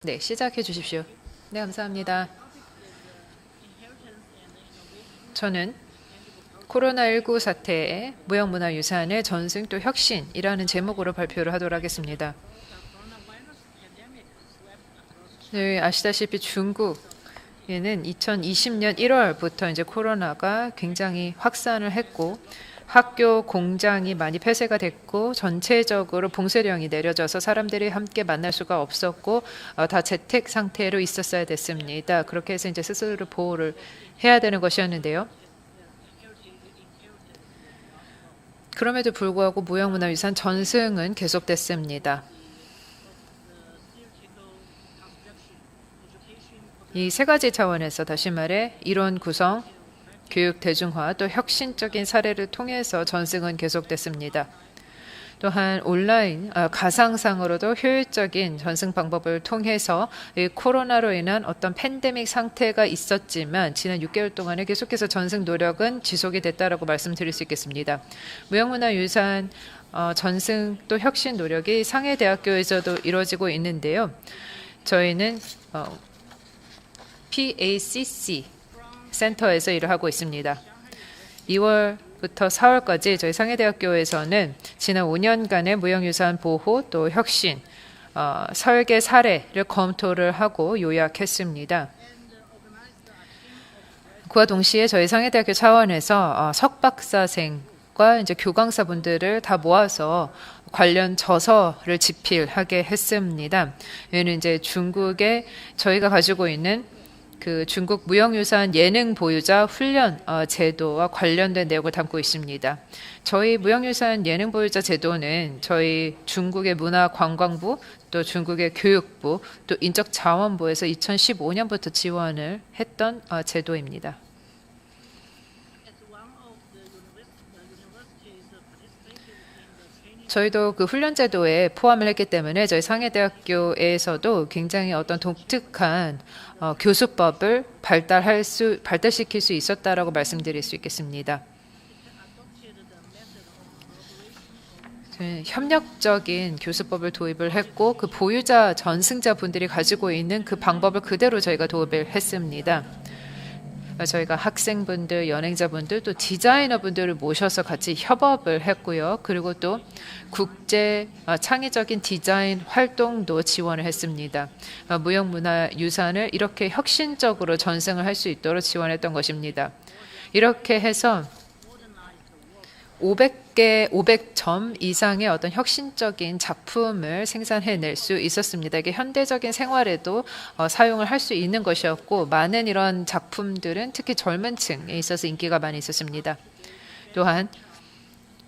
네, 시작해 주십시오. 네, 감사합니다. 저는 코로나19 사태의 무형문화유산의 전승 또 혁신이라는 제목으로 발표를 하도록 하겠습니다. 네, 아시다시피 중국에는 2020년 1월부터 이제 코로나가 굉장히 확산을 했고 학교, 공장이 많이 폐쇄가 됐고 전체적으로 봉쇄령이 내려져서 사람들이 함께 만날 수가 없었고 다 재택 상태로 있었어야 됐습니다. 그렇게 해서 이제 스스로 보호를 해야 되는 것이었는데요. 그럼에도 불구하고 무형문화유산 전승은 계속됐습니다. 이 세 가지 차원에서 다시 말해 이론 구성, 교육 대중화 또 혁신적인 사례를 통해서 전승은 계속됐습니다. 또한 온라인 가상상으로도 효율적인 전승 방법을 통해서 이 코로나로 인한 어떤 팬데믹 상태가 있었지만 지난 6개월 동안에 계속해서 전승 노력은 지속이 됐다라고 말씀드릴 수 있겠습니다. 무형문화유산 전승 또 혁신 노력이 상해대학교에서도 이루어지고 있는데요. 저희는 PACC 센터에서 일을 하고 있습니다. 2월부터 4월까지 저희 상해대학교에서는 지난 5년간의 무형유산 보호 또 혁신, 설계 사례를 검토를 하고 요약했습니다. 그와 동시에 저희 상해대학교 차원에서 석박사생과 이제 교강사분들을 다 모아서 관련 저서를 집필하게 했습니다. 얘는 이제 중국에 저희가 가지고 있는 그 중국 무형유산 예능 보유자 훈련 제도와 관련된 내용을 담고 있습니다. 저희 무형유산 예능 보유자 제도는 저희 중국의 문화관광부 또 중국의 교육부 또 인적자원부에서 2015년부터 지원을 했던 제도입니다. 저희도 그 훈련 제도에 포함을 했기 때문에 저희 상해대학교에서도 굉장히 어떤 독특한 교수법을 발달시킬 수 있었다라고 말씀드릴 수 있겠습니다. 협력적인 교수법을 도입을 했고 그 보유자 전승자 분들이 가지고 있는 그 방법을 그대로 저희가 도입을 했습니다. 저희가 학생분들, 연행자분들, 또 디자이너분들을 모셔서 같이 협업을 했고요. 그리고 또 국제 창의적인 디자인 활동도 지원을 했습니다. 무형문화유산을 이렇게 혁신적으로 전승을 할 수 있도록 지원했던 것입니다. 이렇게 해서 500점 이상의 어떤 혁신적인 작품을 생산해낼 수 있었습니다. 이게 현대적인 생활에도 사용을 할 수 있는 것이었고 많은 이런 작품들은 특히 젊은 층에 있어서 인기가 많이 있었습니다. 또한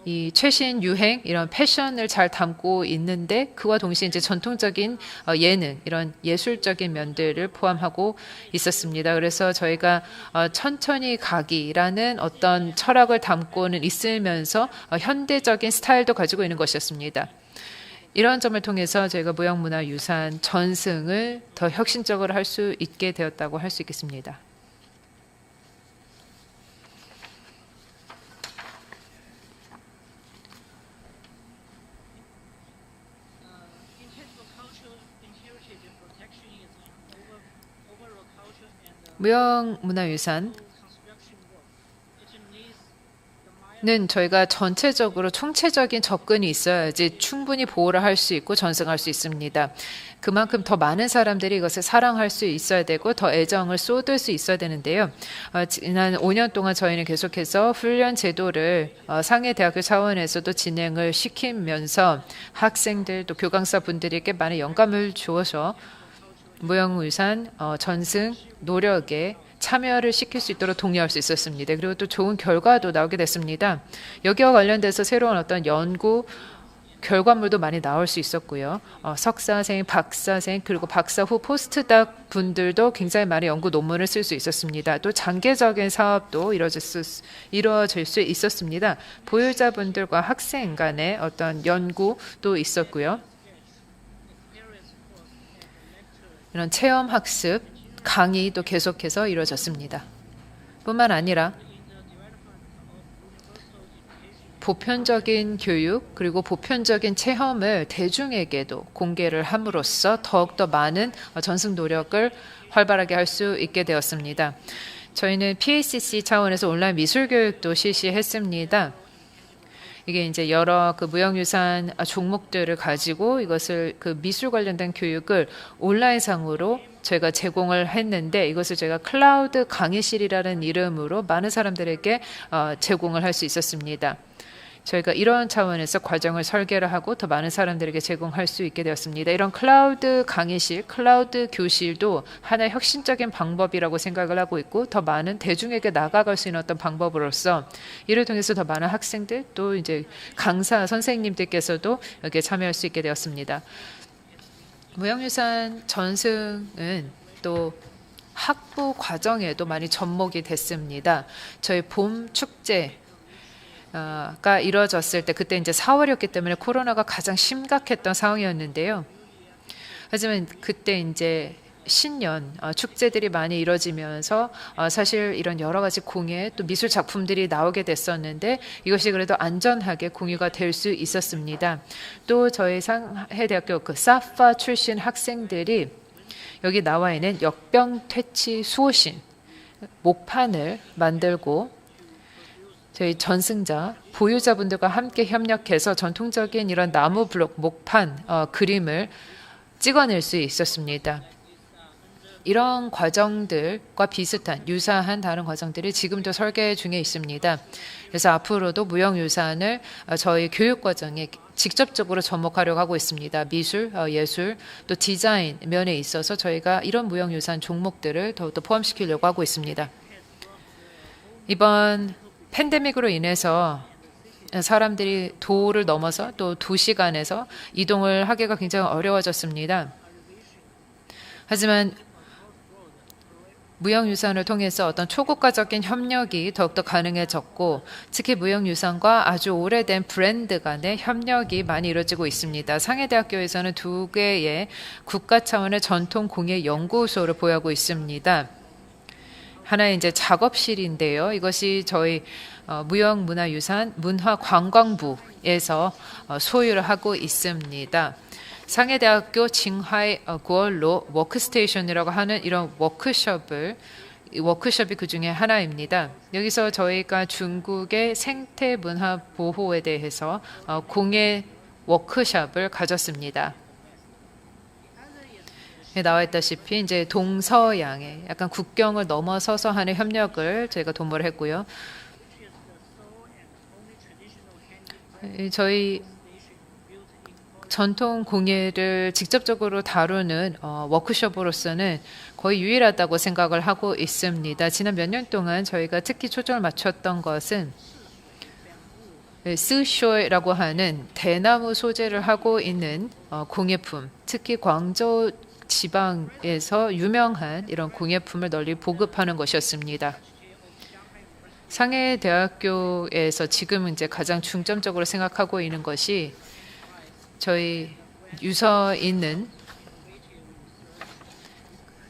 이 최신 유행 이런 패션을 잘 담고 있는데 그와 동시에 이제 전통적인 예능 이런 예술적인 면들을 포함하고 있었습니다. 그래서 저희가 천천히 가기라는 어떤 철학을 담고는 있으면서 현대적인 스타일도 가지고 있는 것이었습니다. 이런 점을 통해서 저희가 무형문화유산 전승을 더 혁신적으로 할 수 있게 되었다고 할 수 있겠습니다. 무형문화유산은 저희가 전체적으로 총체적인 접근이 있어야지 충분히 보호를 할 수 있고 전승할 수 있습니다. 그만큼 더 많은 사람들이 이것을 사랑할 수 있어야 되고 더 애정을 쏟을 수 있어야 되는데요. 지난 5년 동안 저희는 계속해서 훈련 제도를 상해대학교 차원에서도 진행을 시키면서 학생들 또 교강사 분들에게 많은 영감을 주어서 무형유산 전승 노력에 참여를 시킬 수 있도록 독려할 수 있었습니다. 그리고 또 좋은 결과도 나오게 됐습니다. 여기와 관련돼서 새로운 어떤 연구 결과물도 많이 나올 수 있었고요. 석사생, 박사생 그리고 박사 후 포스트닥 분들도 굉장히 많은 연구 논문을 쓸 수 있었습니다. 또 장기적인 사업도 이루어질 수 있었습니다. 보유자분들과 학생 간의 어떤 연구도 있었고요. 이런 체험학습, 강의도 계속해서 이루어졌습니다. 뿐만 아니라 보편적인 교육 그리고 보편적인 체험을 대중에게도 공개를 함으로써 더욱더 많은 전승 노력을 활발하게 할 수 있게 되었습니다. 저희는 PACC 차원에서 온라인 미술 교육도 실시했습니다. 이게 이제 여러 그 무형유산 종목들을 가지고 이것을 그 미술 관련된 교육을 온라인상으로 저희가 제공을 했는데 이것을 저희가 클라우드 강의실이라는 이름으로 많은 사람들에게 제공을 할 수 있었습니다. 저희가 이런 차원에서 과정을 설계를 하고 더 많은 사람들에게 제공할 수 있게 되었습니다. 이런 클라우드 강의실, 클라우드 교실도 하나의 혁신적인 방법이라고 생각을 하고 있고 더 많은 대중에게 나아갈 수 있는 어떤 방법으로서 이를 통해서 더 많은 학생들 또 이제 강사 선생님들께서도 여기에 참여할 수 있게 되었습니다. 무형유산 전승은 또 학부 과정에도 많이 접목이 됐습니다. 저희 봄 축제 가 이루어졌을 때 그때 이제 4월이었기 때문에 코로나가 가장 심각했던 상황이었는데요. 하지만 그때 이제 신년 축제들이 많이 이뤄지면서 사실 이런 여러 가지 공예 또 미술 작품들이 나오게 됐었는데 이것이 그래도 안전하게 공유가 될 수 있었습니다. 또 저희 상해대학교 그 사파 출신 학생들이 여기 나와 있는 역병퇴치 수호신 목판을 만들고 저희 전승자 보유자분들과 함께 협력해서 전통적인 이런 나무 블록 목판 그림을 찍어낼 수 있었습니다. 이런 과정들과 비슷한 유사한 다른 과정들이 지금도 설계 중에 있습니다. 그래서 앞으로도 무형유산을 저희 교육 과정에 직접적으로 접목하려고 하고 있습니다. 미술, 예술, 또 디자인 면에 있어서 저희가 이런 무형유산 종목들을 더욱더 포함시키려고 하고 있습니다. 이번 팬데믹으로 인해서 사람들이 도를 넘어서 또 도시 간에서 이동을 하기가 굉장히 어려워졌습니다. 하지만 무형유산을 통해서 어떤 초국가적인 협력이 더욱더 가능해졌고 특히 무형유산과 아주 오래된 브랜드 간의 협력이 많이 이루어지고 있습니다. 상해대학교에서는 2개의 국가 차원의 전통 공예 연구소를 보유하고 있습니다. 하나의 이제 작업실인데요. 이것이 저희 무형문화유산 문화관광부에서 소유를 하고 있습니다. 상해대학교 징하이 구얼로 워크스테이션이라고 하는 이런 워크숍이 그 중에 하나입니다. 여기서 저희가 중국의 생태 문화 보호에 대해서 공예 워크숍을 가졌습니다. 나와 있다시피 이제 동서양의 약간 국경을 넘어서서 하는 협력을 저희가 도모를 했고요. 저희 전통 공예를 직접적으로 다루는 워크숍으로서는 거의 유일하다고 생각을 하고 있습니다. 지난 몇 년 동안 저희가 특히 초점을 맞췄던 것은 스쇼이라고 하는 대나무 소재를 하고 있는 공예품, 특히 광저우 지방에서 유명한 이런 공예품을 널리 보급하는 것이었습니다. 상해대학교에서 지금 이제 가장 중점적으로 생각하고 있는 것이 저희 유서 있는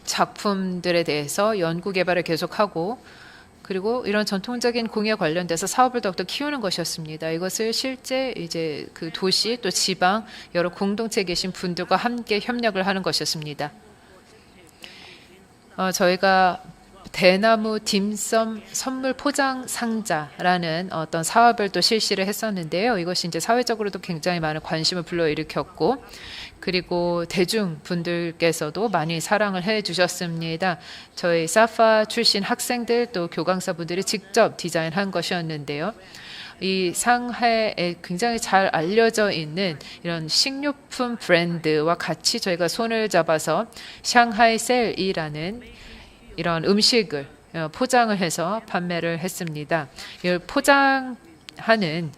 작품들에 대해서 연구 개발을 계속하고 그리고 이런 전통적인 공예 관련돼서 사업을 더욱더 키우는 것이었습니다. 이것을 실제 이제 그 도시 또 지방 여러 공동체에 계신 분들과 함께 협력을 하는 것이었습니다. 저희가 대나무 딤섬 선물 포장 상자라는 어떤 사업을 또 실시를 했었는데요. 이것이 이제 사회적으로도 굉장히 많은 관심을 불러일으켰고 그리고 대중분들께서도 많이 사랑을 해주셨습니다. 저희 사파 출신 학생들 또 교강사분들이 직접 디자인한 것이었는데요. 이 상하이에 굉장히 잘 알려져 있는 이런 식료품 브랜드와 같이 저희가 손을 잡아서 샹하이 셀이라는 이런 음식을 포장을 해서 판매를 했습니다. 이 포장하는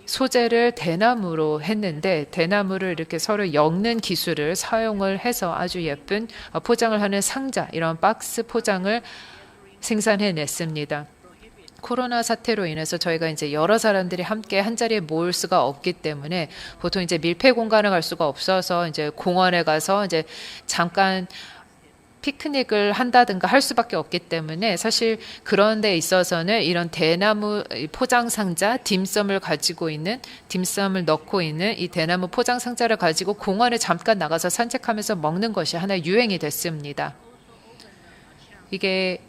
소재를 대나무로 했는데 대나무를 이렇게 서로 엮는 기술을 사용을 해서 아주 예쁜 포장을 하는 상자, 이런 박스 포장을 생산해냈습니다. 코로나 사태로 인해서 저희가 이제 여러 사람들이 함께 한 자리에 모일 수가 없기 때문에 보통 이제 밀폐 공간을 갈 수가 없어서 이제 공원에 가서 이제 잠깐 피크닉을 한다든가 할 수밖에 없기 때문에 사실 그런 데 있어서는 이런 대나무 포장 상자, 딤섬을 가지고 있는, 딤섬을 넣고 있는 이 대나무 포장 상자를 가지고 공원에 잠깐 나가서 산책하면서 먹는 것이 하나의 유행이 됐습니다. 이게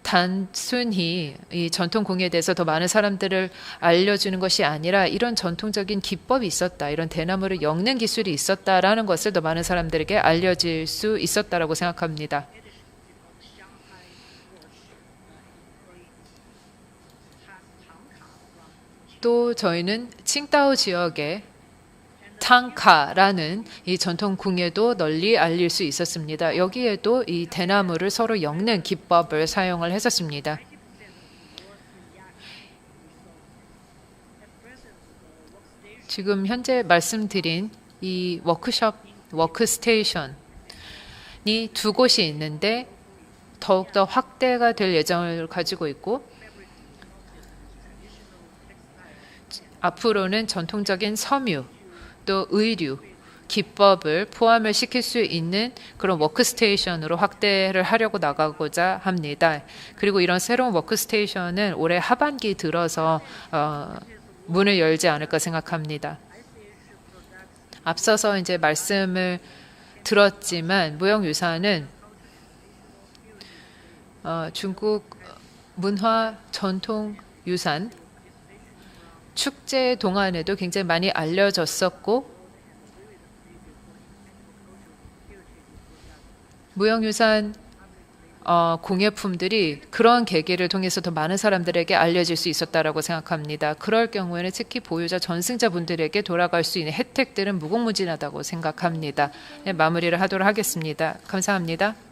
단순히 이 전통 공예에 대해서 더 많은 사람들을 알려주는 것이 아니라 이런 전통적인 기법이 있었다, 이런 대나무를 엮는 기술이 있었다라는 것을 더 많은 사람들에게 알려질 수 있었다라고 생각합니다. 또 저희는 칭다오 지역에 탕카라는 이 전통 공예도 널리 알릴 수 있었습니다. 여기에도 이 대나무를 서로 엮는 기법을 사용을 했었습니다. 지금 현재 말씀드린 이 워크숍, 워크스테이션이 두 곳이 있는데 더욱더 확대가 될 예정을 가지고 있고, 앞으로는 전통적인 섬유, 또 의류, 기법을 포함을 시킬 수 있는 그런 워크스테이션으로 확대를 하려고 나가고자 합니다. 그리고 이런 새로운 워크스테이션은 올해 하반기 들어서 문을 열지 않을까 생각합니다. 앞서서 이제 말씀을 들었지만 무형유산은 중국 문화 전통 유산 축제 동안에도 굉장히 많이 알려졌었고, 무형유산 공예품들이 그런 계기를 통해서 더 많은 사람들에게 알려질 수 있었다라고 생각합니다. 그럴 경우에는 특히 보유자 전승자분들에게 돌아갈 수 있는 혜택들은 무궁무진하다고 생각합니다. 네, 마무리를 하도록 하겠습니다. 감사합니다.